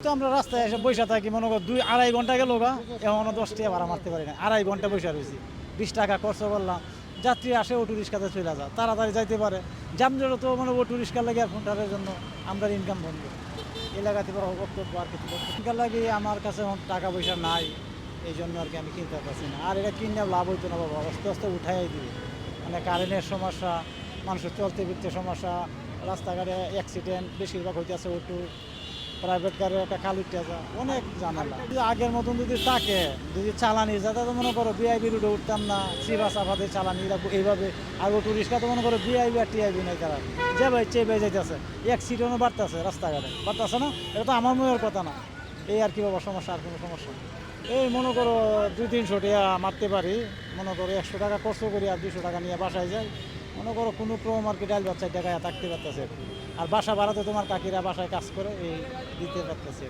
তো আমরা রাস্তায় এসে বসে থাকি মনে করো 2-2.5 ঘন্টা গেল গা, এখনো 10 টাকা ভাড়া মারতে পারি না। 2.5 ঘন্টা বসে রয়েছি, 20 টাকা খরচ করলাম। যাত্রী আসে অটো রিক্সাতে চলে যায়, তাড়াতাড়ি যাইতে পারে। জামজট তো মানে অটো রিক্সা লাগে আর ঘন্টার জন্য আমরা ইনকাম বন্ধ এলাকাতে বক্তব্য আর কিছু বক্তব্য লাগে। আমার কাছে এখন টাকা পয়সা নাই, এই জন্য আর কি আমি কিনতে পারছি না। আর এটা কিনে লাভ হইতো না বাবা, আস্তে আস্তে উঠাই দিবে। মানে কারেন্টের সমস্যা, মানুষের চলতে ফিরতে সমস্যা, রাস্তাঘাটে অ্যাক্সিডেন্ট বেশিরভাগ হইতেছে অটো, প্রাইভেট কারের একটা খালুটা যা অনেক ঝামেলা। আগের মতন যদি থাকে, যদি চালানি যাতে তো মনে করো বিআইবি রোডে উঠতাম না, সিবা সাফাতে চালানি এইভাবে। আর অটো রিক্সা তো মনে করো বিআইবি আর টিআইবি নাই, তারা যে ভাই চেয়ে বেয়ে যাইতেছে, অ্যাক্সিডেন্টও বাড়তেছে রাস্তাঘাটে, বাড়তেছে না? এটা তো আমার মনের কথা না। এই আর কি বাবা সমস্যা, আর কোনো সমস্যা নেই। এই মনে করো 200-300 টাকা মারতে পারি, মনে করো 100 টাকা খরচ করি আর 200 টাকা নিয়ে বাসায় যাই। মনে করো কোনো ক্রম আর কি ডাল বাচ্চার টাকায় থাকতে পারতেছে আর কি। আর বাসা ভাড়াতে তোমার কাকিরা বাসায় কাজ করে এই দিতে পারতেছে।